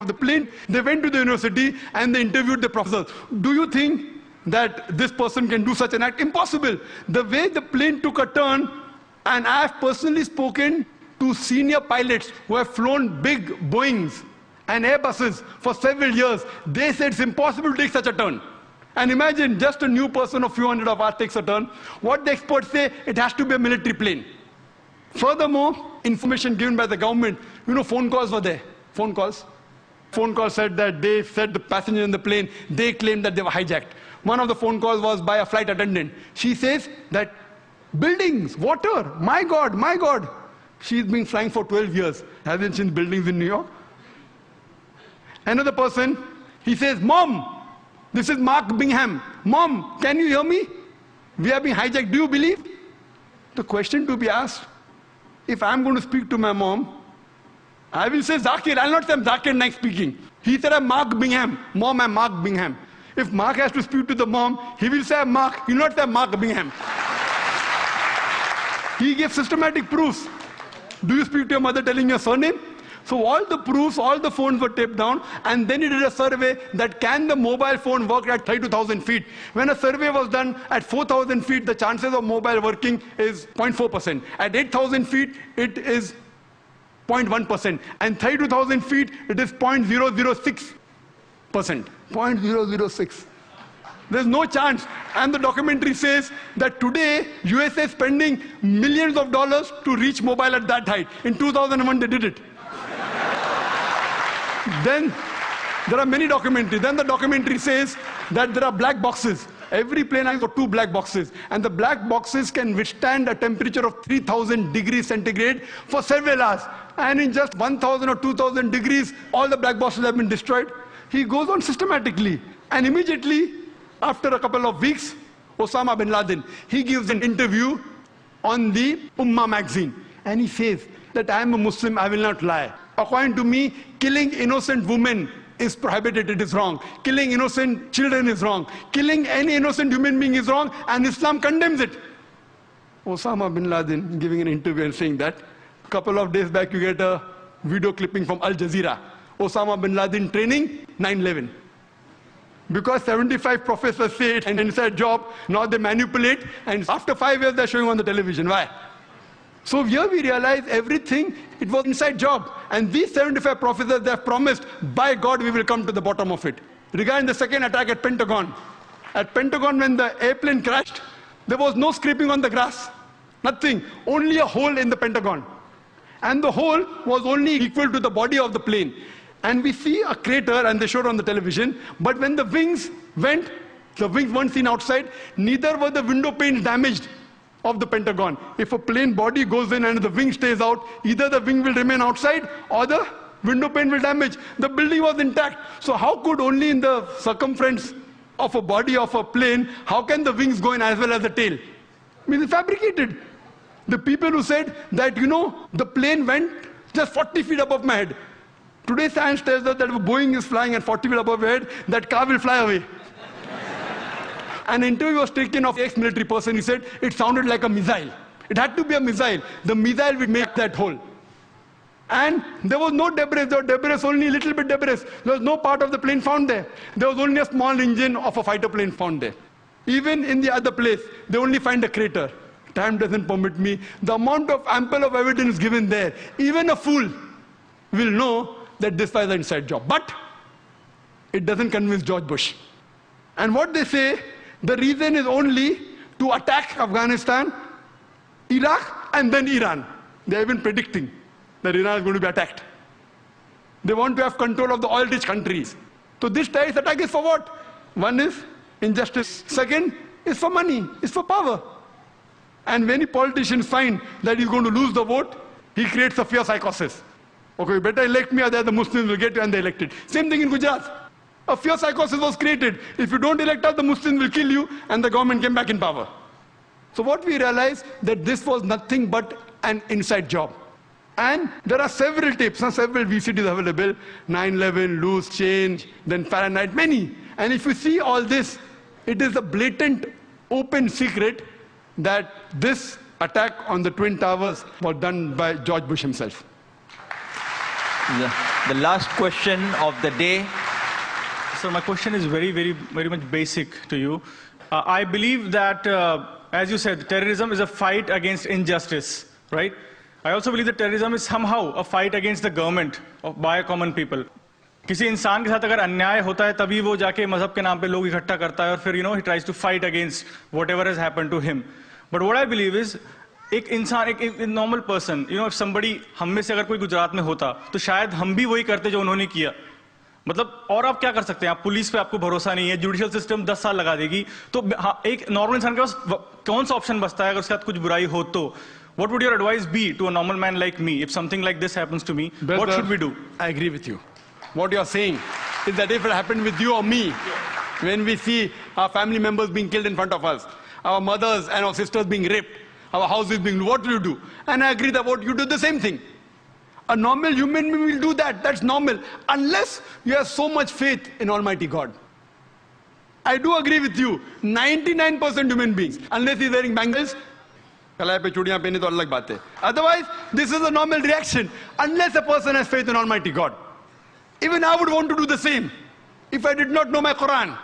the plane. They went to the university and they interviewed the professors. Do you think that this person can do such an act? Impossible. The way the plane took a turn, and I have personally spoken to senior pilots who have flown big Boeings and Airbuses for several years. They said it's impossible to take such a turn. And imagine just a new person of few hundred of us takes a turn. What the experts say, it has to be a military plane. Furthermore, information given by the government, phone calls were there. Phone calls said that they said the passenger in the plane, they claimed that they were hijacked. One of the phone calls was by a flight attendant. She says that buildings, water, my God, my God. She's been flying for 12 years. Hasn't seen buildings in New York. Another person, he says, Mom, this is Mark Bingham. Mom, can you hear me? We are being hijacked. Do you believe? The question to be asked, if I'm going to speak to my mom, I will say Zakir. I'll not say I'm Zakir Naik speaking. He said I'm Mark Bingham. Mom, I'm Mark Bingham. If Mark has to speak to the mom, he will say I'm Mark. He will not say I'm Mark Bingham. He gave systematic proofs. Do you speak to your mother telling your surname? So all the proofs, all the phones were taped down, and then he did a survey that can the mobile phone work at 32,000 feet. When a survey was done at 4,000 feet, the chances of mobile working is 0.4%. At 8,000 feet, it is 0.1%. And 32,000 feet, it is 0.006%. 0.006. There's no chance. And the documentary says that today, USA is spending millions of dollars to reach mobile at that height. In 2001, they did it. Then there are many documentaries. Then the documentary says that there are black boxes. Every plane has got 2 black boxes. And the black boxes can withstand a temperature of 3,000 degrees centigrade for several hours. And in just 1,000 or 2,000 degrees, all the black boxes have been destroyed. He goes on systematically. And immediately, after a couple of weeks, Osama bin Laden, he gives an interview on the Ummah magazine. And he says that I am a Muslim, I will not lie. According to me, killing innocent women is prohibited, it is wrong. Killing innocent children is wrong. Killing any innocent human being is wrong, and Islam condemns it. Osama bin Laden giving an interview and saying that. A couple of days back, you get a video clipping from Al Jazeera. Osama bin Laden training 9/11. Because 75 professors say it's an inside job, now they manipulate, and after 5 years they're showing on the television. Why? So here we realize everything, it was inside job. And these 75 professors, they have promised, by God, we will come to the bottom of it. Regarding the second attack at Pentagon. At Pentagon, when the airplane crashed, there was no scraping on the grass. Nothing. Only a hole in the Pentagon. And the hole was only equal to the body of the plane. And we see a crater, and they showed on the television. But when the wings went, the wings weren't seen outside, neither were the window panes damaged of the Pentagon. If a plane body goes in and the wing stays out, either the wing will remain outside or the window pane will damage. The building was intact. So how could only in the circumference of a body of a plane, how can the wings go in as well as the tail? I mean, it's fabricated. The people who said that, the plane went just 40 feet above my head. Today science tells us that if Boeing is flying at 40 feet above your head, that car will fly away. An interview was taken of an ex-military person. He said it sounded like a missile. It had to be a missile. The missile would make that hole. And there was no debris. There was debris, only a little bit debris. There was no part of the plane found there. There was only a small engine of a fighter plane found there. Even in the other place, they only find a crater. Time doesn't permit me. The amount of ample of evidence given there, even a fool will know that this was an inside job. But it doesn't convince George Bush. And what they say, the reason is only to attack Afghanistan, Iraq, and then Iran. They have been predicting that Iran is going to be attacked. They want to have control of the oil-rich countries. So this terrorist attack is for what? One is injustice. Second is for money, is for power. And when any politician finds that he's going to lose the vote, he creates a fear psychosis. Okay, you better elect me, otherwise the Muslims will get you, and they elected. Same thing in Gujarat. A fear psychosis was created. If you don't elect us, the Muslims will kill you, and the government came back in power. So what we realized, that this was nothing but an inside job. And there are several tapes, several VCDs available, 9/11, loose change, then Fahrenheit, many. And if you see all this, it is a blatant, open secret that this attack on the Twin Towers was done by George Bush himself. The last question of the day. So my question is very much basic to you. I believe that, as you said, terrorism is a fight against injustice, right? I also believe that terrorism is somehow a fight against the government by common people. किसी इंसान के साथ अगर अन्याय होता है तभी वो जाके मजहब के नाम पे लोग इकट्ठा करता है और फिर he tries to fight against whatever has happened to him. But what I believe is एक इंसान एक normal person, if somebody, हम में से अगर कोई गुजरात में होता तो शायद हम भी वही करते जो उन्होंने किया. मतलब और आप क्या कर सकते हैं? आप पुलिस पे आपको भरोसा नहीं है, जुडिशियल सिस्टम 10 साल लगा देगी, तो एक नॉर्मल इंसान के पास कौन सा ऑप्शन बचता है अगर उसके साथ कुछ बुराई हो तो? What would your advice be to a normal man like me if something like this happens to me? Brother, what should we do? I agree with you. What you are saying is that if it happened with you or me, when we see our family members being killed in front of us, our mothers and our sisters being raped, our houses being, what will you do? And I agree that what you do the same thing. A normal human being will do that. That's normal. Unless you have so much faith in Almighty God. I do agree with you. 99% human beings, unless he's wearing bangles, otherwise, this is a normal reaction. Unless a person has faith in Almighty God. Even I would want to do the same. If I did not know my Quran,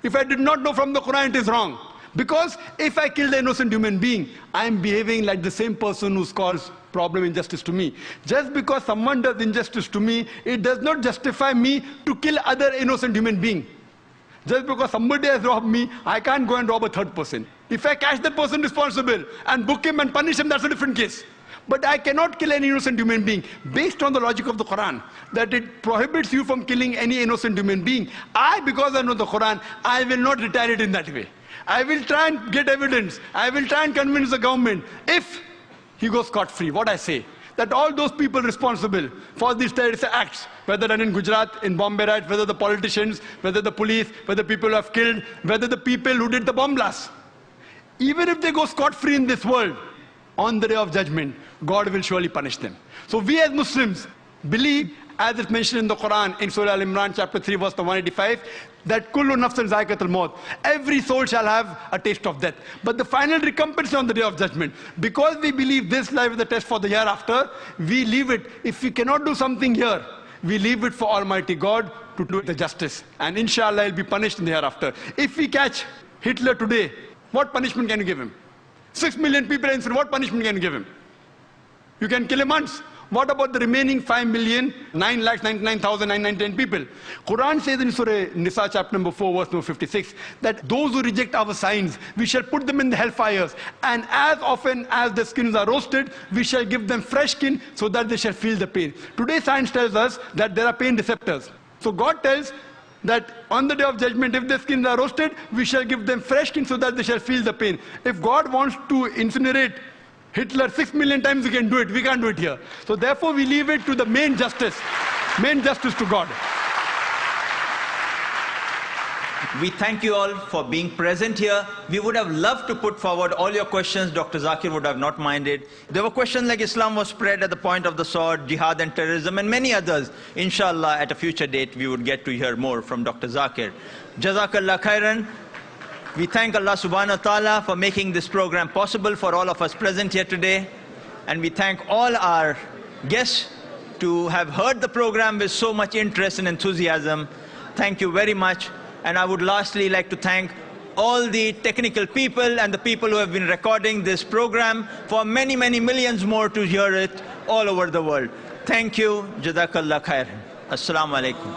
if I did not know from the Quran it is wrong. Because if I kill the innocent human being, I am behaving like the same person who's caused problem injustice to me. Just because someone does injustice to me, it does not justify me to kill other innocent human being. Just because somebody has robbed me, I can't go and rob a third person. If I catch that person responsible and book him and punish him, that's a different case. But I cannot kill any innocent human being based on the logic of the Quran, that it prohibits you from killing any innocent human being. Because I know the Quran, I will not retaliate in that way. I will try and get evidence. I will try and convince the government. If he goes scot-free, what I say, that all those people responsible for these terrorist acts, whether done in Gujarat, in Bombay riots, whether the politicians, whether the police, whether people who have killed, whether the people who did the bomb blast, even if they go scot-free in this world, on the day of judgment, God will surely punish them. So we as Muslims believe, as it's mentioned in the Quran, in Surah Al-Imran, chapter 3, verse 185, that kullu nafsin zaikatul maut, every soul shall have a taste of death. But the final recompense is on the day of judgment. Because we believe this life is a test for the hereafter, we leave it. If we cannot do something here, we leave it for Almighty God to do the justice. And inshallah, he'll be punished in the hereafter. If we catch Hitler today, what punishment can you give him? 6 million people in Syria, what punishment can you give him? You can kill him once. What about the remaining 5,999,910 people? Quran says in Surah Nisa chapter number 4 verse number 56 that those who reject our signs, we shall put them in the hellfires, and as often as the skins are roasted, we shall give them fresh skin so that they shall feel the pain. Today science tells us that there are pain receptors. So God tells that on the day of judgment, if the skins are roasted, we shall give them fresh skin so that they shall feel the pain. If God wants to incinerate Hitler 6 million times, he can do it. We can't do it here. So therefore, we leave it to the main justice to God. We thank you all for being present here. We would have loved to put forward all your questions. Dr. Zakir would have not minded. There were questions like Islam was spread at the point of the sword, jihad and terrorism, and many others. Inshallah, at a future date, we would get to hear more from Dr. Zakir. Jazakallah khairan. We thank Allah subhanahu wa ta'ala for making this program possible for all of us present here today. And we thank all our guests to have heard the program with so much interest and enthusiasm. Thank you very much. And I would lastly like to thank all the technical people and the people who have been recording this program for many, many millions more to hear it all over the world. Thank you. Jazakallah khair. Assalamu alaikum.